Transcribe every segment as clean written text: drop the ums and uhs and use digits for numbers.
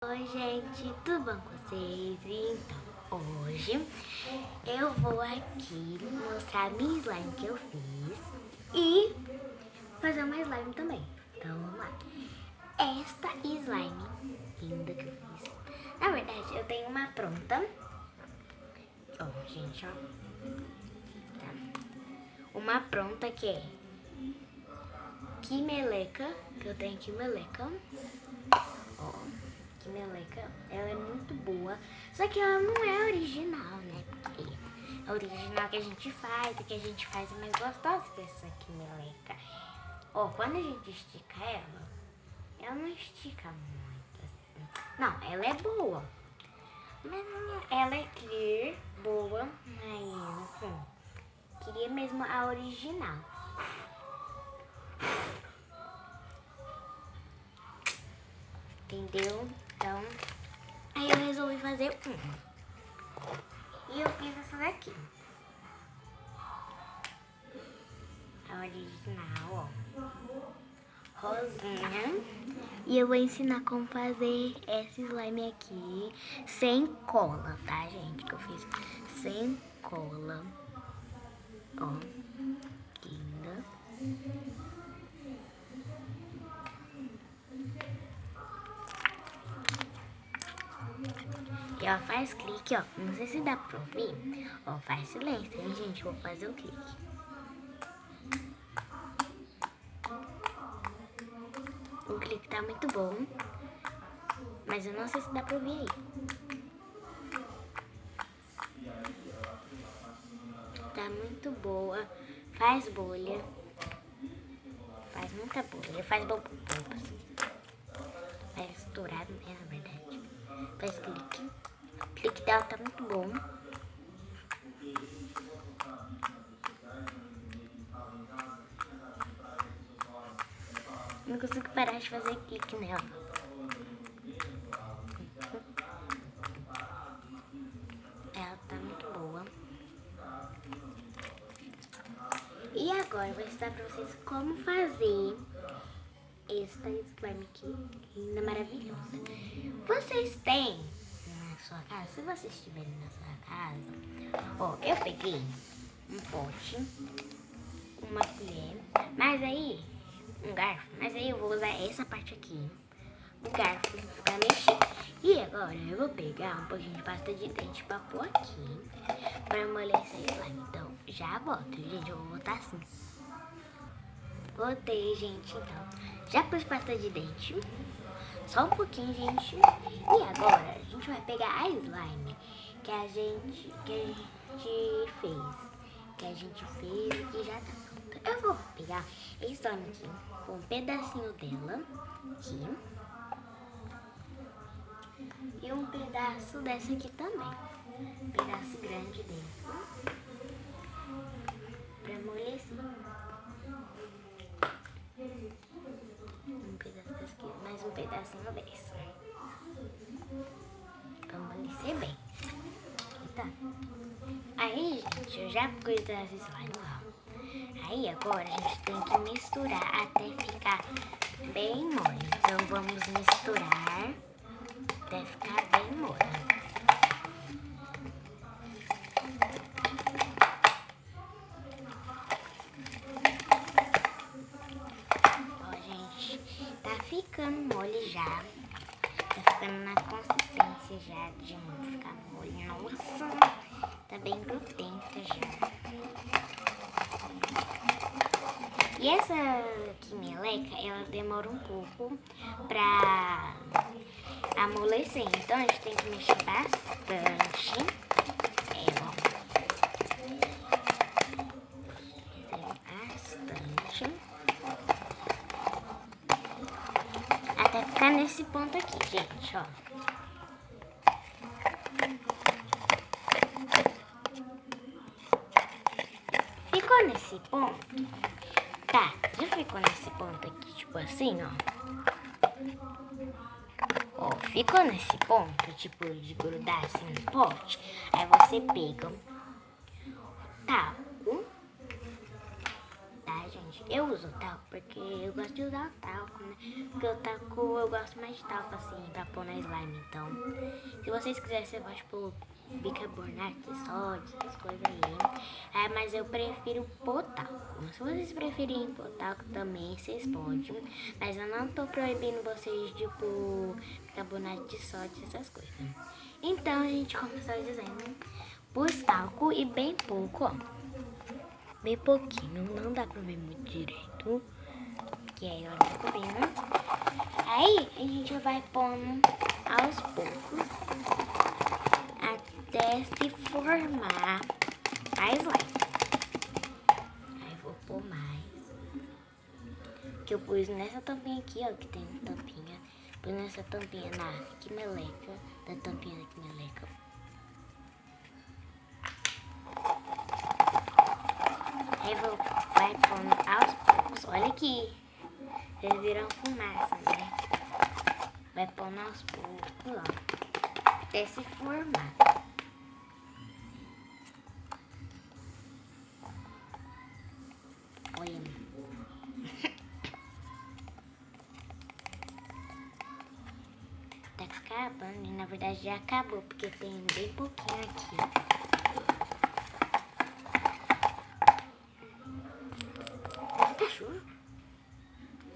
Oi gente, tudo bom com vocês? Então, hoje eu vou aqui mostrar a minha slime que eu fiz e fazer uma slime também. Então vamos lá. Esta slime linda que eu fiz. Na verdade, eu tenho uma pronta. Ó, gente, ó. Tá. Uma pronta que é Que Meleca, que eu tenho aqui meleca. Ó. Que meleca, ela é muito boa, só que ela não é original, né? Porque a original que a gente faz, a que a gente faz é mais gostosa que essa aqui meleca. Ó, quando a gente estica ela não estica muito assim. Não, ela é boa, mas ela é clear, boa, mas assim, queria mesmo a original. Entendeu? Então, aí eu resolvi fazer uma. E eu fiz essa daqui. A original, ó. Rosinha. E eu vou ensinar como fazer esse slime aqui sem cola, tá, gente? Que eu fiz sem cola. Ó. Linda. E ó, faz clique, ó. Não sei se dá pra ouvir. Ó, faz silêncio, hein, gente? Vou fazer o clique. O clique tá muito bom. Mas eu não sei se dá pra ouvir aí. Tá muito boa. Faz bolha. Faz muita bolha. Faz bombas. Faz estourado, né, na verdade. Faz clique. O clique dela tá muito bom. Não consigo parar de fazer clique nela. Ela tá muito boa. E agora eu vou ensinar pra vocês como fazer esta slime aqui, linda, maravilhosa. Vocês têm na sua casa, se vocês estiverem na sua casa, ó, eu peguei um pote, uma colher, mas aí, um garfo, mas aí eu vou usar essa parte aqui, o garfo, pra mexer. E agora eu vou pegar um pouquinho de pasta de dente pra pôr aqui, pra molhar essa slime. Então, já volto, gente, eu vou botar assim. Botei, gente, então. Já pus pasta de dente. Só um pouquinho, gente. E agora, a gente vai pegar a slime que a gente fez. Que a gente fez e que já tá pronta. Eu vou pegar esse slime aqui, com um pedacinho dela, aqui. E um pedaço dessa aqui também. Um pedaço grande dessa. Pra amolecer. Um pedaço dessa aqui, mais um pedacinho dessa. Pra amolecer bem. Tá. Aí, gente, eu já pus as slime lá. Aí agora a gente tem que misturar até ficar bem mole. Então vamos misturar até ficar bem mole. Ó, gente, tá ficando mole já. Tá ficando na consistência já de ficar mole. Nossa, tá bem grudenta já. E essa aqui meleca, ela demora um pouco pra amolecer. Então a gente tem que mexer bastante. Bastante. Até ficar nesse ponto aqui, gente, ó. Ficou nesse ponto? Tá, já ficou nesse ponto aqui, tipo assim, ó. Ó, ficou nesse ponto, tipo, de grudar assim no pote. Aí você pega o talco, tá, gente? Eu uso talco porque eu gosto de usar o talco, né? Porque o talco, eu gosto mais de talco, assim, pra pôr na slime. Então, se vocês quiserem, você pode pôr bicarbonato de sódio, essas coisas aí. Mas eu prefiro pôr talco. Se vocês preferirem pôr talco também, vocês podem. Mas eu não tô proibindo vocês de pôr bicarbonato de sódio, essas coisas. Então, a gente começou dizendo, pus talco e bem pouco, ó. Bem pouquinho, não dá pra ver muito direito. Que aí eu tô vendo. Aí a gente vai pondo aos poucos até se formar a slime. Aí vou pôr mais. Que eu pus nessa tampinha aqui, ó, que tem tampinha. Pus nessa tampinha na que meleca, da tampinha da que meleca. Aí vai pondo aos poucos. Olha aqui. Vocês viram fumaça, né? Vai pondo aos poucos, ó. Até se formar. Olha. Tá acabando. E na verdade já acabou, porque tem bem pouquinho aqui.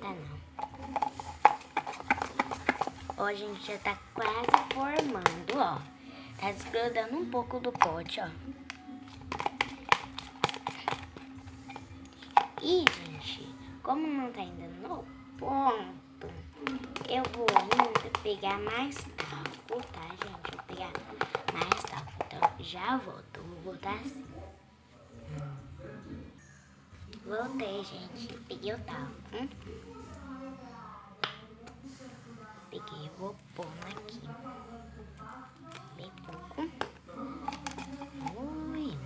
Tá não. Ó, a gente já tá quase formando, ó. Tá desgrudando um pouco do pote, ó. E, gente, como não tá ainda no ponto, eu vou ainda pegar mais talco, tá, gente? Vou pegar mais talco. Então, já volto. Vou botar assim. Voltei, gente. Peguei o talco. Peguei, vou pôr aqui. Bem pouco. Ui.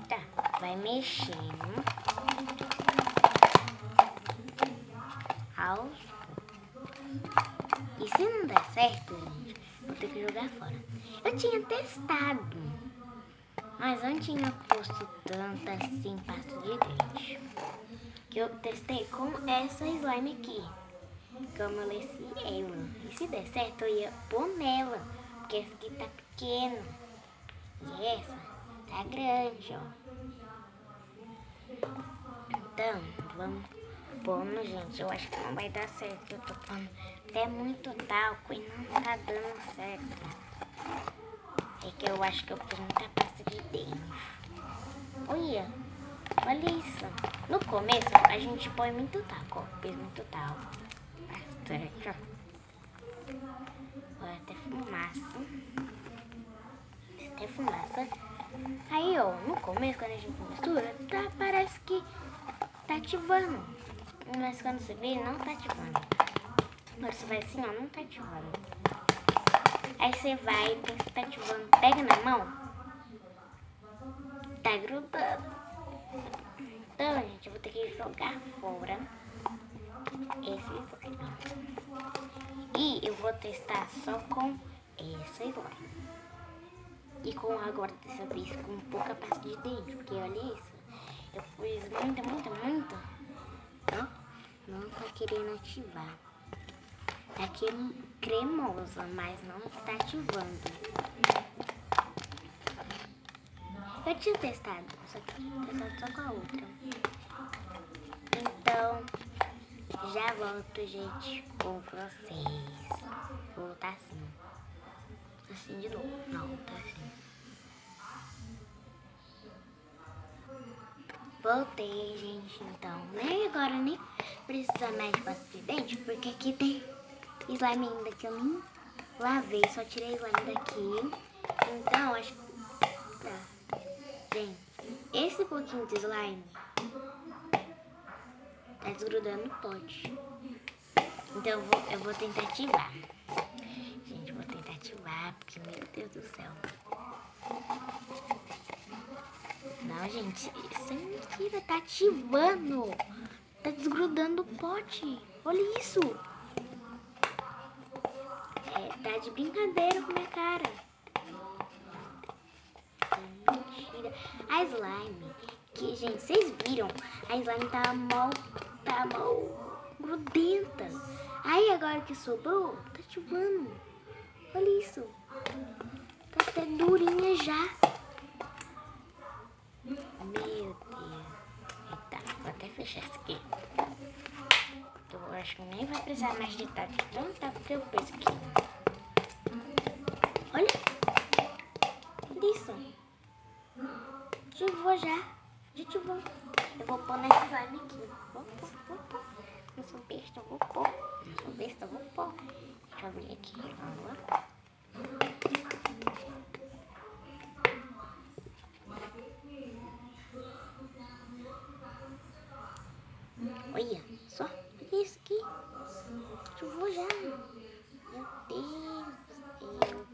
Tá, vai mexendo. Aos poucos. E se não der certo, gente, vou ter que jogar fora. Eu tinha testado, mas não tinha posto tanta assim pasta de dente. Que eu testei com essa slime aqui. Que eu amoleci ela. E se der certo, eu ia pôr nela. Porque essa aqui tá pequena. E essa tá grande, ó. Então, vamos pondo, gente. Eu acho que não vai dar certo. Eu tô pondo até muito talco e não tá dando certo. É que eu acho que eu pus muita pasta de dente. Olha isso. No começo, a gente põe muito talco, ó. Pus muito talco. Bastante, ó. Olha, até fumaça. Até fumaça. Aí, ó, no começo, quando a gente mistura, tá, parece que tá ativando. Mas quando você vê, não tá ativando. Agora você vai assim, ó, não tá ativando. Aí você vai, pensa que tá ativando, pega na mão, tá grudando. Então, gente, eu vou ter que jogar fora esse slime. E eu vou testar só com essa slime. E com agora, dessa vez, com pouca pasta de dente, porque olha isso. Eu pus muita. Não tá querendo ativar. Tá cremosa, mas não tá ativando. Eu tinha testado, só que eu tinha testado só com a outra. Então, já volto, gente, com vocês. Vou voltar assim. Assim de novo. Não, tá assim. Voltei, gente, então. Nem agora, nem precisa mais de pasta de dente, porque aqui tem slime ainda que eu nem lavei. Só tirei slime daqui. Então, acho que... Tá. Gente, esse pouquinho de slime tá desgrudando o pote. Então eu vou tentar ativar. Gente, vou tentar ativar, porque meu Deus do céu. Não, gente, isso é mentira, tá ativando. Tá desgrudando o pote. Olha isso. Tá de brincadeira com a minha cara. Isso é mentira. vida. A slime, que, gente, vocês viram? A slime tá mal grudenta. Aí agora que sobrou, tá ativando. Olha isso. Tá até durinha já. Meu Deus. Eita, vou até fechar isso aqui. Eu acho que nem vai precisar mais de taco. Não tá porque eu pus aqui. Olha. Olha isso. Ativou já. Ativou. Eu vou pôr nesse slime aqui. Vou pôr. Não sou besta, eu vou pôr. Não sou besta, eu vou pôr. Deixa eu abrir aqui. Olha só. Olha isso aqui. Ativou já. Meu Deus do céu.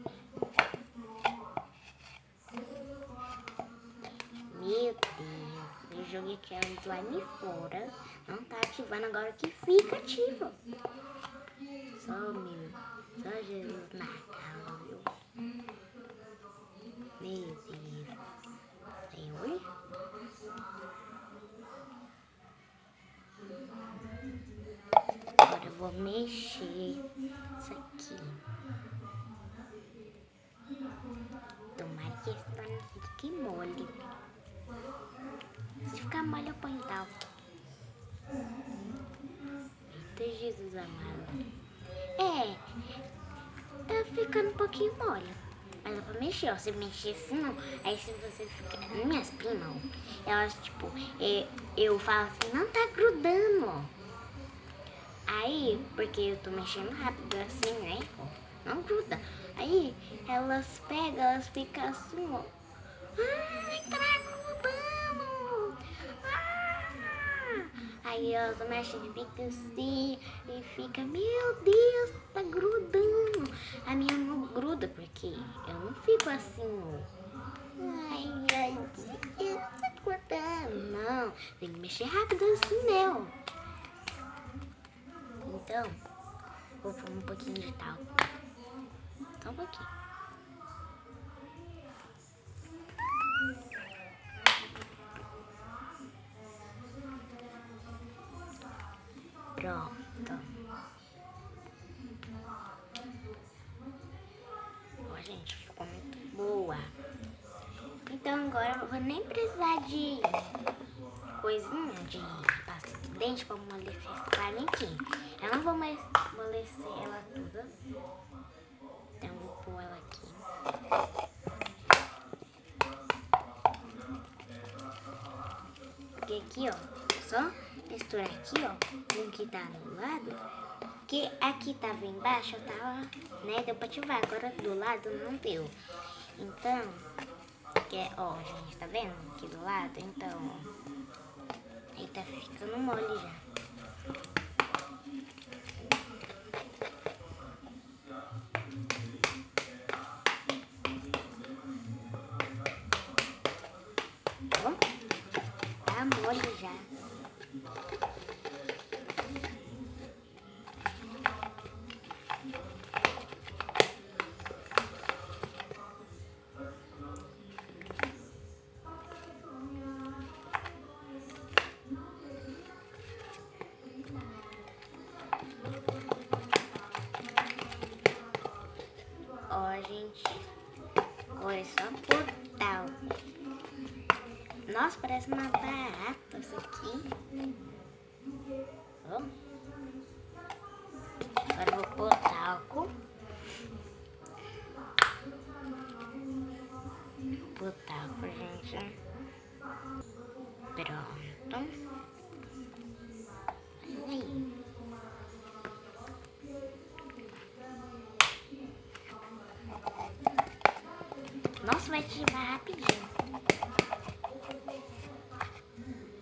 Meu Deus. Eu joguei aquela slime fora. Não tá ativando, agora que fica ativo. Só Jesus na causa, viu? Meu Deus. Senhor. Agora eu vou mexer isso aqui. Tomara que esse pano não fique mole. Se ficar mole, eu ponho tal. Eita, Jesus amado. Tá ficando um pouquinho mole. Mas dá pra mexer, ó. Se mexer assim, não. Aí se você ficar... Minhas primas, ó, elas, tipo... Eu falo assim, não tá grudando, ó. Aí, porque eu tô mexendo rápido assim, né? Não gruda. Aí, elas pegam, elas ficam assim, ó. Ai, tá grudando. Aí elas mexem e fica assim, e fica, meu Deus, tá grudando. A minha não gruda, porque eu não fico assim, ó. Ai, eu não tô grudando, não. Tem que mexer rápido assim, né, ó. Então, vou pôr um pouquinho de talco. Só um pouquinho. Pronto. Ó, gente, ficou muito boa. Então agora eu vou nem precisar de coisinha de pasta de dente pra amolecer esse slime aqui. Eu não vou mais amolecer ela toda. Então eu vou pôr ela aqui. Porque aqui, ó, só misturar aqui, ó, com o que tá no lado. Porque aqui tava embaixo, eu tava, né, deu pra ativar. Agora do lado não deu. Então, ó, gente, tá vendo aqui do lado? Então, ó, aí tá ficando mole já. Ó, tá mole já. Ó, gente, agora é só pôr talco. Nossa, parece uma barata isso aqui. Ó. Agora eu vou pôr talco. Vou pôr talco, gente. Pronto. Aí. Nossa, vai ativar rapidinho.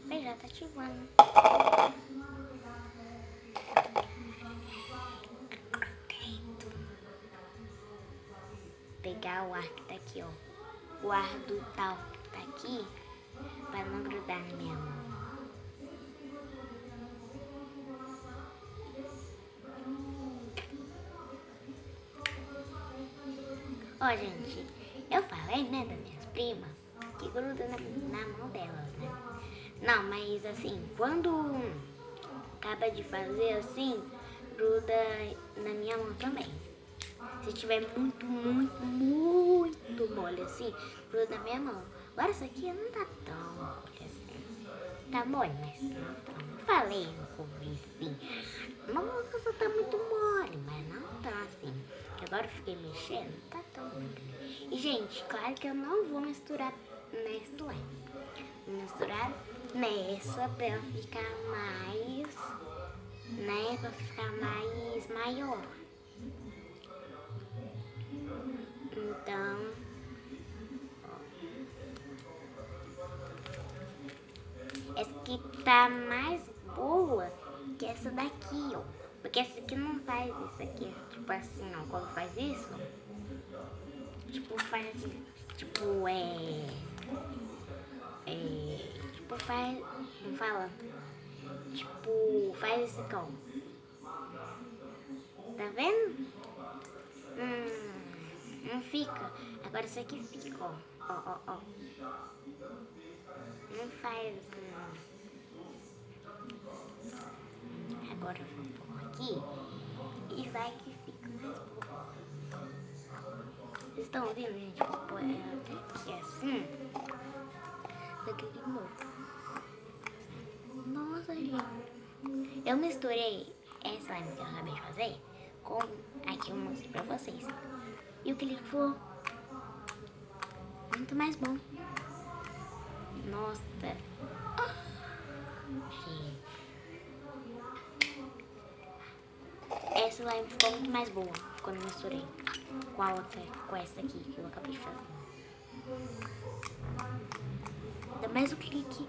Mas já tá ativando. Pegar o ar que tá aqui, ó. O ar do talco que tá aqui, pra não grudar na minha mão. Ó, gente, eu falei, né, das minhas primas, que gruda na mão delas, né? Não, mas assim, quando acaba de fazer assim, gruda na minha mão também. Se tiver muito mole assim, gruda na minha mão. Agora isso aqui não tá tão mole assim. Tá mole, mas não tão. Falei no começo assim. Nossa, tá muito mole, mas não tá assim. Que agora eu fiquei mexendo, não tá tão mole. E, gente, claro que eu não vou misturar nesse slime. Vou misturar nessa pra ela ficar mais, né, pra ficar mais maior. Então, essa aqui tá mais boa que essa daqui, ó. Porque essa aqui não faz isso aqui, tipo assim, ó. Quando faz isso, tipo, faz, tipo, tipo, faz, não fala, tipo, faz esse cão. Tá vendo? Não fica. Agora isso aqui fica, ó. Ó. Não faz. Agora eu vou pôr aqui e vai que fica mais boa. Vocês estão ouvindo, gente? Vou pôr ela até aqui assim. Daquele novo. Nossa, gente. Eu misturei essa slime que eu acabei de fazer com aqui eu mostrei pra vocês. E o que ele ficou muito mais bom. Nossa. Gente. Essa slime ficou muito mais boa quando eu misturei com a outra, com essa aqui que eu acabei de fazer. Dá mais um clique.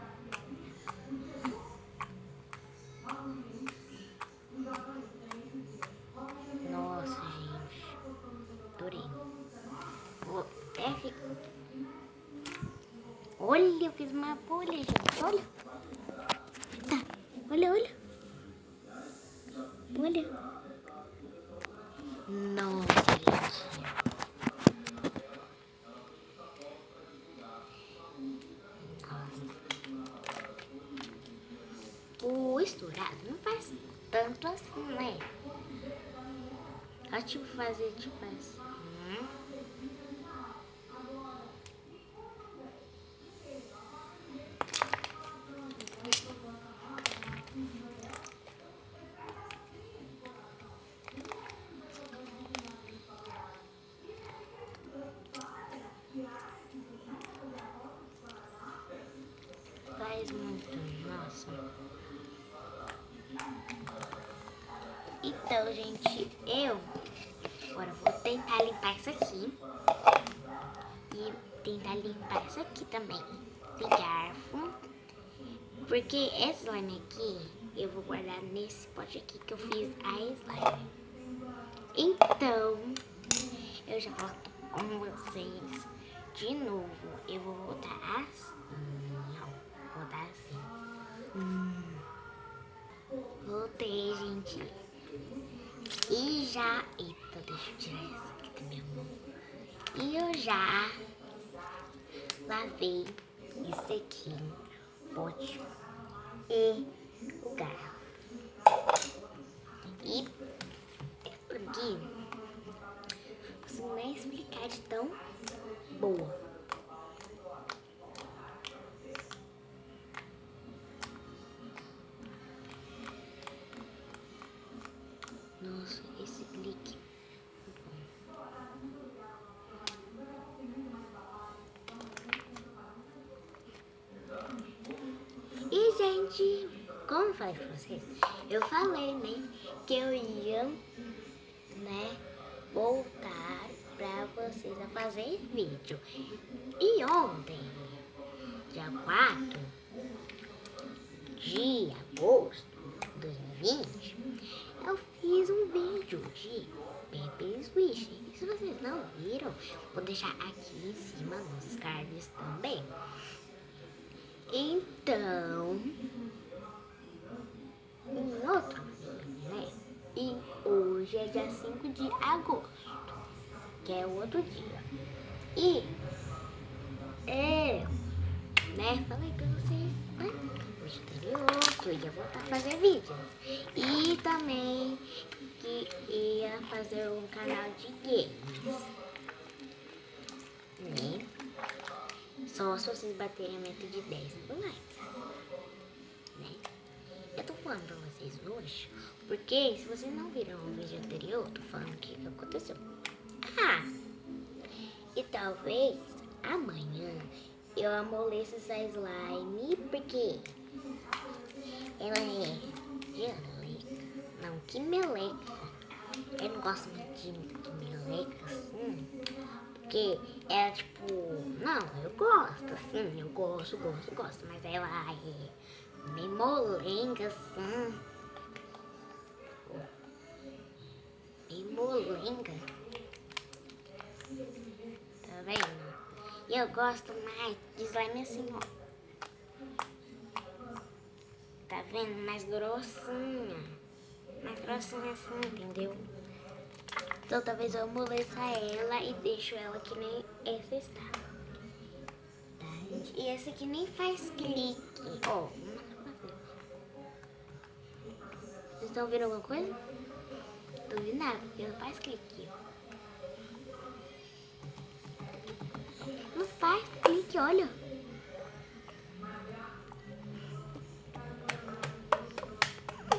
Nossa, gente. Adorei. Vou até ficar. Olha, eu fiz uma bolha, gente. Olha. Tá. Olha. Nossa, gente. O estourado não faz tanto assim, né? Só tipo fazer tipo assim. Faz muito, nossa. Então, gente, eu agora vou tentar limpar isso aqui. E tentar limpar isso aqui também. De garfo. Porque esse slime aqui, eu vou guardar nesse pote aqui que eu fiz a slime. Então, eu já volto com vocês de novo. Eu vou voltar assim, ó. Voltar assim. Voltei, gente. E já... Eita, deixa eu tirar isso aqui da minha mão. E eu já lavei isso aqui, pote e o garfo. E essa aqui, não consigo nem explicar de tão boa. Nossa, esse clique. E, gente, como eu falei pra vocês, eu falei, né, que eu ia, né, voltar pra vocês a fazer vídeo. E ontem, dia 4 de agosto de 2020, eu fiz um vídeo de Baby's Wish. E se vocês não viram, vou deixar aqui em cima nos cards também. Então, em outro vídeo, né? E hoje é dia 5 de agosto, que é o outro dia. E né? Falei pra vocês, né? No vídeo anterior que eu ia voltar a fazer vídeos. E também que ia fazer um canal de games. Né? Só se vocês baterem a meta de 10 likes. Né? Eu tô falando pra vocês hoje, porque se vocês não viram o vídeo anterior, eu tô falando o que aconteceu. E talvez amanhã eu amoleça essa slime, porque ela é geleca. Não, que meleca. Eu não gosto muito de meleca, assim. Porque ela, tipo... Não, eu gosto, assim. Eu gosto. Mas ela é meio molenga, assim. Meio molenga. Tá vendo? E eu gosto mais de slime assim, ó. Tá vendo? Mais grossinha. Mais grossinha assim, entendeu? Então talvez eu amoleça ela e deixo ela que nem essa está. Tá, gente? E essa aqui nem faz clique. Ó, vocês estão vendo alguma coisa? Não tô vendo nada, porque não faz clique. Não faz clique, olha.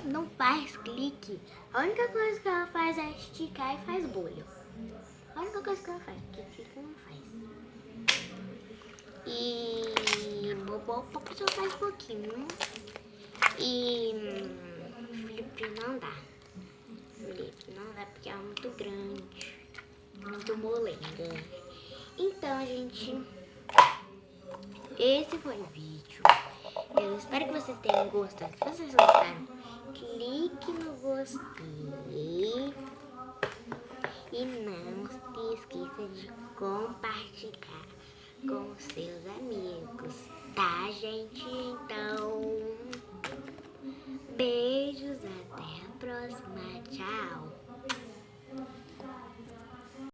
Não faz clique. A única coisa que ela faz é esticar e faz bolha. A única coisa que ela faz, que clique não faz. E bobó só faz pouquinho. E flip não dá. Flip não dá porque é muito grande. Muito molenga. Então, gente, esse foi o vídeo. Eu espero que vocês tenham gostado. Se vocês gostaram, clique no gostei. E não se esqueça de compartilhar com seus amigos, tá, gente? Então, beijos, até a próxima. Tchau.